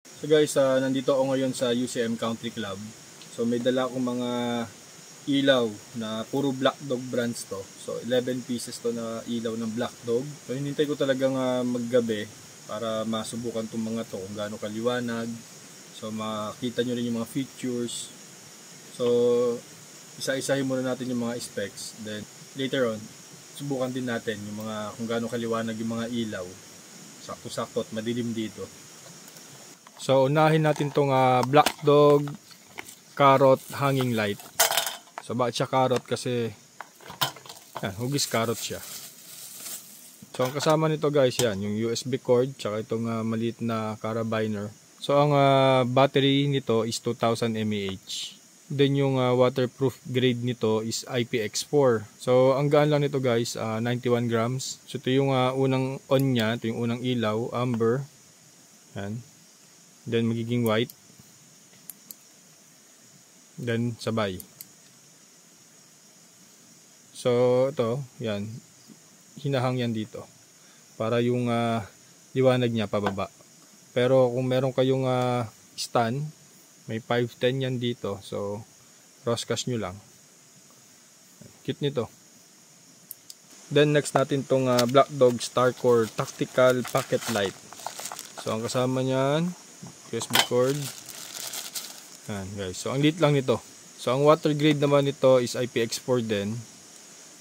So guys, nandito ako ngayon sa UCM Country Club. So may dala akong mga ilaw na puro Black Dog brands to. So 11 pieces to na ilaw ng Black Dog. So hinintay ko talagang maggabi para masubukan tong mga to kung gaano kaliwanag. So makita nyo rin yung mga features. So isa-isahin muna natin yung mga specs. Then later on, subukan din natin yung mga kung gaano kaliwanag yung mga ilaw. Sakto-sakto at madilim dito. So unahin natin tong Black Dog carrot hanging light. So bakit siya carrot? Kasi yan, hugis carrot siya. So ang kasama nito guys, yan yung USB cord tsaka itong maliit na carabiner. So ang battery nito is 2000 mAh. Then yung waterproof grade nito is IPX4. So ang gaan lang nito guys, 91 grams. So ito yung unang on nya, ito yung unang ilaw, amber. Yan. Then magiging white. Then sabay. So ito, yan. Hinahang yan dito. Para yung liwanag niya pababa. Pero kung meron kayong stand, may 510 yan dito. So crosscast nyo lang. Cute nito. Then next natin tong Black Dog Starcore Tactical Pocket Light. So ang kasama niyan, USB cord. Yan guys. So ang lit lang nito. So ang water grade naman nito is IPX4 din.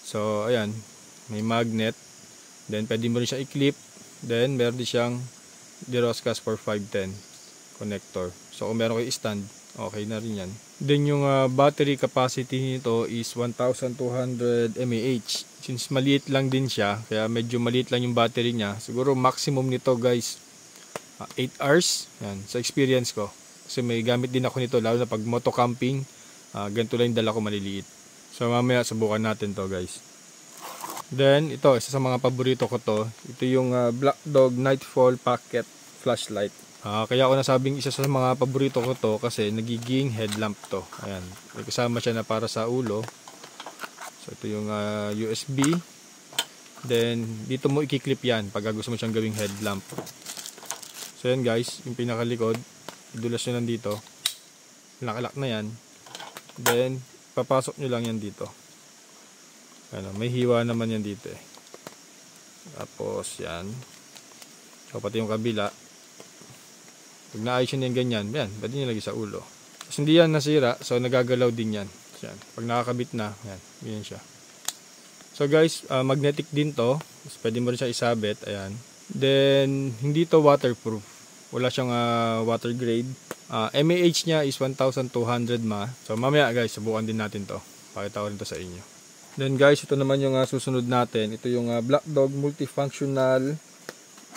So ayan, may magnet. Then pwede mo rin siya i-clip. Then meron din siyang Diroscas for 510 connector. So kung meron kayo stand, okay na rin yan. Then yung battery capacity nito is 1200 mAh. Since maliit lang din siya, kaya medyo maliit lang yung battery niya. Siguro maximum nito guys 8 hours. Yan, sa experience ko. Kasi may gamit din ako nito, lalo na pag moto camping. Ganito lang yung dala ko, maliliit. So mamaya subukan natin to guys. Then ito, isa sa mga paborito ko to. Ito yung Black Dog Nightfall Pocket Flashlight. Kaya ako nasabing isa sa mga paborito ko to kasi nagiging headlamp to. Ayan, may kasama siya na para sa ulo. So ito yung USB. Then dito mo i-clip yan pag gusto mo siyang gawing headlamp. So yan guys, yung pinakalikod, dulas nyo nandito. Nakalak na yan. Then papasok nyo lang yan dito. Ano, may hiwa naman yan dito eh. Tapos yan. So pati yung kabila. Pag naayos yun yan ganyan, yan, pwede nyo lagi sa ulo. Tapos hindi yan nasira, so nagagalaw din yan. Yan. Pag nakakabit na, yan, ganyan siya. So guys, magnetic din to. So, pwede mo rin siya isabit, ayan. Then, hindi to waterproof. Wala siyang water grade. mAh niya is 1200 mAh. So mamaya guys, subukan din natin to. Pakita ko rin to sa inyo. Then guys, ito naman yung susunod natin. Ito yung Black Dog Multifunctional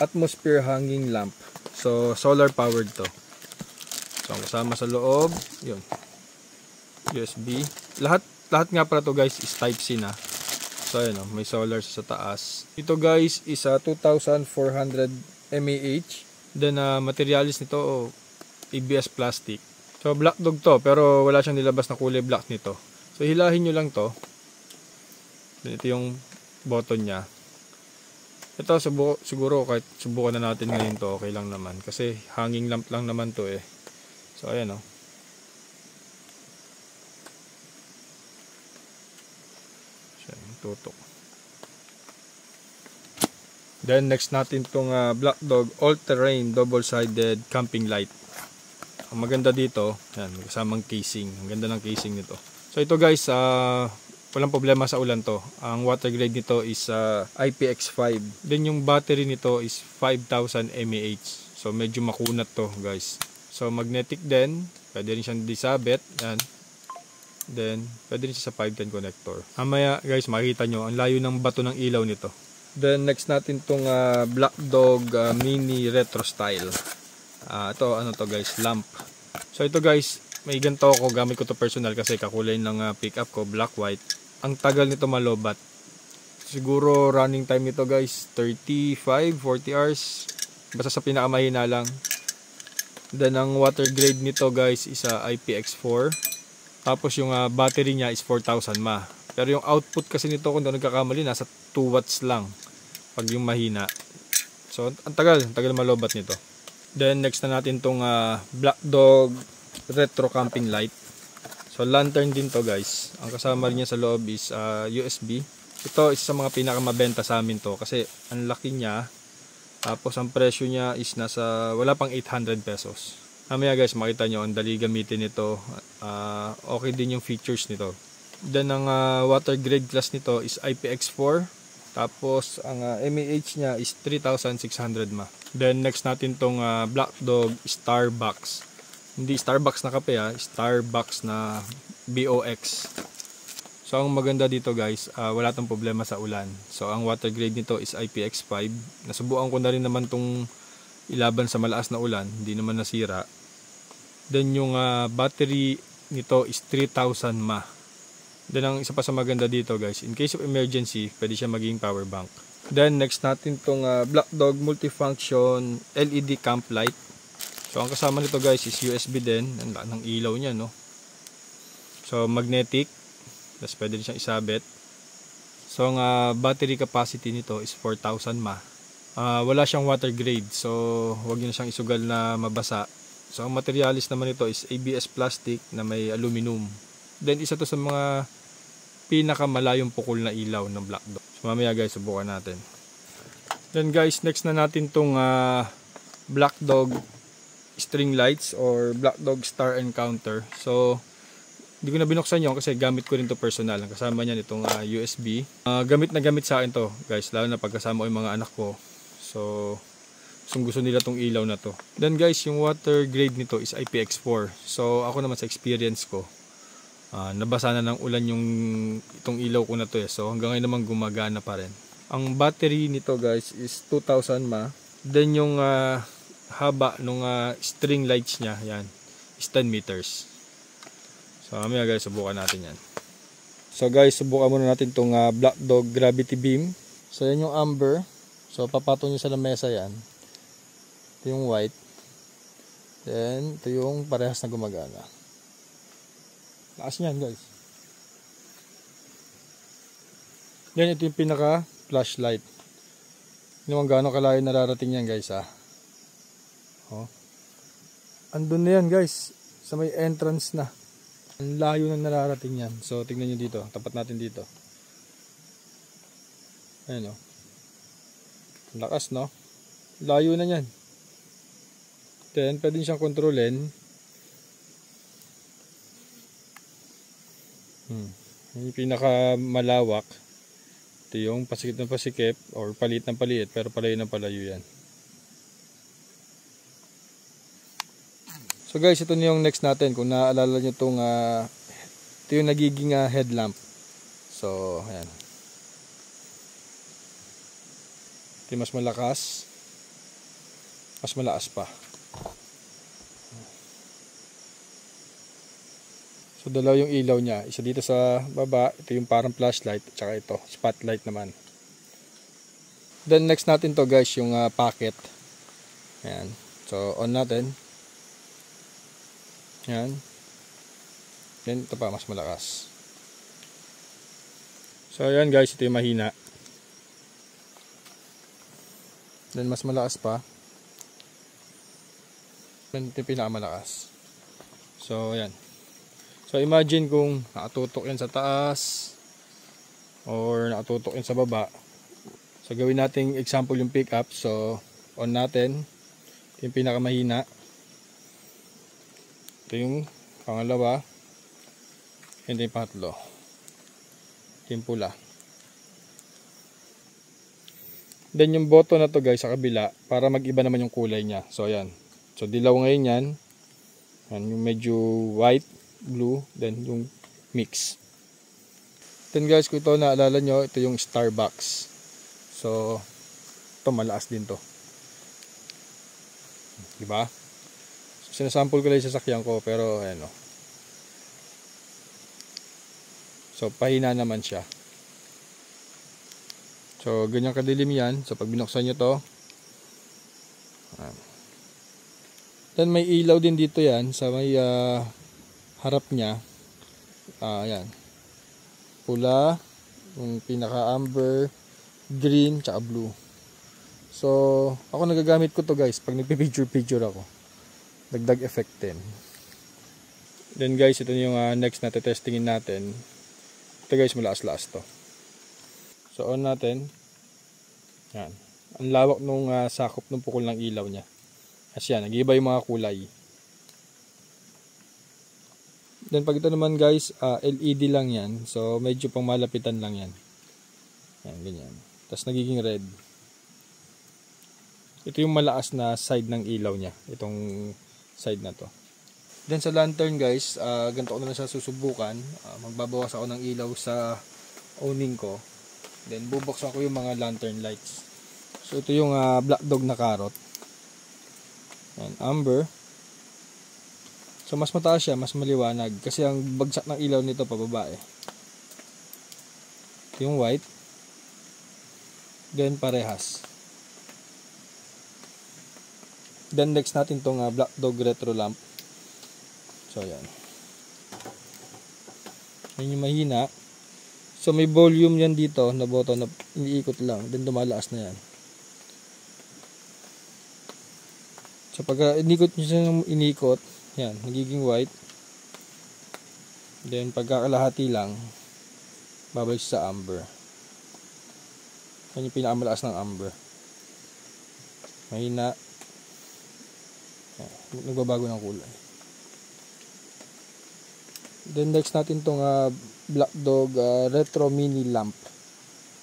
Atmosphere Hanging Lamp. So solar powered to. So kasama sa loob, yun. USB. Lahat nga pala to guys is type C na. So ayan, may solar sa taas. Ito guys is 2400 mAh. Then materialis nito ABS plastic. So Black Dog to, pero wala siyang nilabas na kulay black nito. So hilahin nyo lang to. Then ito yung button niya. Ito siguro kahit subukan na natin ngayon to, okay lang naman. Kasi hanging lamp lang naman to eh. So ayan o. Siya yung tutok. Then next natin itong Black Dog All-Terrain Double-Sided Camping Light. Ang maganda dito, yan, may kasamang casing. Ang ganda ng casing nito. So ito guys, walang problema sa ulan to. Ang water grade nito is IPX5. Then yung battery nito is 5000 mAh. So medyo makunat to guys. So magnetic din. Pwede rin siyang disabit. Yan. Then pwede rin siya sa 510 connector. Mamaya guys, makikita nyo ang layo ng bato ng ilaw nito. Then next natin tong Black Dog Mini Retro Style. Ito ano to guys, lamp. So ito guys, may ganito ako, gamit ko to personal kasi kakulay ng pick up ko, black white. Ang tagal nito malobat. Siguro running time nito guys 35-40 hours. Basta sa pinakamahina lang. Then ang water grade nito guys is IPX4. Tapos yung battery niya is 4000 mAh. Pero yung output kasi nito, kung doon nagkakamali, nasa 2 watts lang pag yung mahina. So ang tagal malobat nito. Then next na natin tong Black Dog Retro Camping Light. So lantern din to guys. Ang kasama rin niya sa loob is USB. Ito isa sa mga pinakamabenta sa amin to kasi ang laki niya. Tapos ang presyo niya is nasa wala pang 800 pesos. Mamaya guys makita nyo ang dali gamitin nito. Okay din yung features nito. Then ang water grade class nito is IPX4. Tapos ang mAh niya is 3600 mAh. Then next natin tong Black Dog Starbucks. Hindi Starbucks na kape Starbucks na BOX. So ang maganda dito guys, wala tong problema sa ulan. So ang water grade nito is IPX5. Nasubukan ko na rin naman tong ilaban sa malakas na ulan, hindi naman nasira. Then yung battery nito is 3000 mAh. Then ang isa pa sa maganda dito guys, in case of emergency, pwede siya maging power bank. Then next natin tong Black Dog Multifunction LED Camp Light. So ang kasama nito guys is USB din, ang ilaw niya no. So magnetic, tapos pwede rin siyang isabit. So ang battery capacity nito is 4000 mAh. Wala siyang water grade, so huwag niyo na siyang isugal na mabasa. So ang materialis naman nito is ABS plastic na may aluminum. Then isa to sa mga pinakamalayong pukol na ilaw ng Black Dog. So mamaya guys subukan natin. Then guys next na natin tong Black Dog string lights or Black Dog Star Encounter. So hindi ko na binuksan yun kasi gamit ko rin to personal. Ang kasama niyan itong USB. Gamit na gamit sa akin to guys, lalo na pagkasama ko yung mga anak ko. So gusto nila tong ilaw na to. Then guys yung water grade nito is IPX4. So ako naman sa experience ko, nabasa na ng ulan yung itong ilaw ko na to So hanggang ngayon naman gumagana pa rin. Ang battery nito guys is 2000 mAh. Then yung haba nung string lights niya, yan, is 10 meters. So mamaya guys, subukan natin yan. So guys, subukan muna natin itong Black Dog Gravity Beam. So yan yung amber. So papatong nyo sa lamesa yan. Ito yung white. Then ito yung parehas na gumagana. Lakas niyan guys. Then ito yung pinaka flashlight. Hindi naman gaano kalayo nararating yan guys andun na yan guys, sa may entrance na. Ang layo na nararating yan. So tingnan nyo dito, tapat natin dito. Ayan lakas no, layo na yan. Then pwede siyang kontrolin. Yung pinaka malawak, ito yung pasikip ng pasikip or palit ng paliit, pero palayo ng palayo yan. So guys, ito na yung next natin. Kung naaalala nyo itong ito yung nagiging headlamp. So ayan, ito yung mas malakas, mas malakas pa. So dalawa yung ilaw niya, isa dito sa baba, ito yung parang flashlight, at saka ito spotlight naman. Then next natin to guys, yung pocket. Ayan, so on natin. Yan. Then ito pa mas malakas. So ayan guys, ito yung mahina. Then mas malakas pa. Then ito yung pinakamalakas. So ayan. So imagine kung nakatutok yan sa taas or nakatutok yan sa baba. So gawin nating example yung pickup. So on natin. Ito yung pinakamahina. Ito yung pangalawa. And yung pangatlo. Ito yung pula. Then yung button na to guys sa kabila, para mag-iba naman yung kulay niya. So ayan. So dilaw ngayon yan. Yan yung medyo white, blue, then yung mix. Then guys, kung ito naalala nyo, ito yung Starbucks. So ito malakas din to. Diba? Sinasample ko lang yung sasakyan ko, pero ano. So pahina naman siya. So ganyan kadilim yan. So pag binuksan nyo to, then may ilaw din dito yan sa may harap niya. Yan. Pula, yung pinaka amber, green, tsaka blue. So, ako nagagamit ko to guys pag nagpi-picture ako. Dagdag effect din. Then guys, ito yung next na testingin natin. Ito guys, malakas-lakas to. So, on natin. Yan. Ang lawak nung sakop ng pukol ng ilaw niya. Kasi yan, nag-iiba yung mga kulay. Then pag ito naman guys, LED lang yan. So, medyo pang malapitan lang yan. Yan, ganyan. Tapos nagiging red. Ito yung malakas na side ng ilaw niya. Itong side na to. Then sa lantern guys, ganito ko na lang siya susubukan. Magbabawas ako ng ilaw sa owning ko. Then bubuksan ko yung mga lantern lights. So ito yung black dog na carrot. And amber. So mas mataas siya, mas maliwanag. Kasi ang bagsak ng ilaw nito pababa eh. Ito yung white. Then parehas. Then next natin tong black dog retro lamp. So yan. Yan yung mahina. So may volume yan dito na button na iniikot lang. Then dumalakas na yan. So pag inikot nyo siya ng inikot, yan, nagiging white. Then pagkakalahati lang, babalik sa amber. Yan yung pinakamalakas ng amber. Mahina. Yan, nagbabago ng kulay. Then next natin tong black dog retro mini lamp.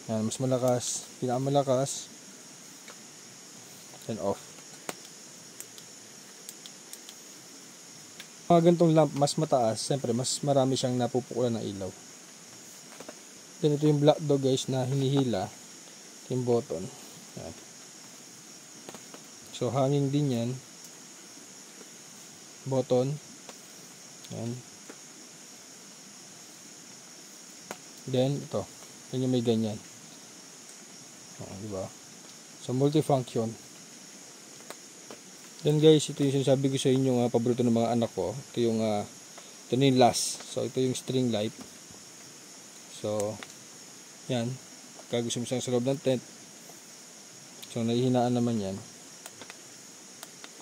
Yan, mas malakas, pinakamalakas. Then off. Mga ganitong lamp mas mataas, siyempre mas marami siyang napupukulan ng ilaw. Then ito yung black dog guys na hinihila. Ito yung button. Yan. So hanging din yan. Button. Yan. Then ito, yun yung may ganyan. Diba? So multifunction. Then guys, ito yung sinasabi ko sa inyo paborito ng mga anak ko. Ito yung ito na yung last. So ito yung string light. So yan, kaya gusto mo siyang sa loob ng tent. So nahihinaan naman yan.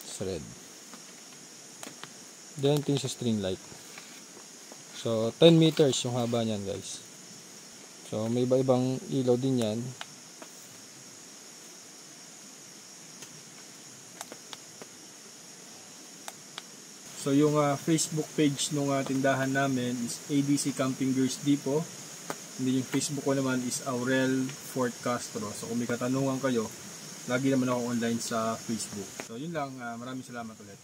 It's red. Then ito yung sa string light. So 10 meters yung haba niyan guys. So may iba-ibang ilaw din yan. So yung Facebook page ng tindahan namin is ADC Camping Gears Depot. Hindi yung Facebook ko naman is Aurel Fort Castro. So kung may katanungan kayo, lagi naman ako online sa Facebook. So yun lang, maraming salamat ulit.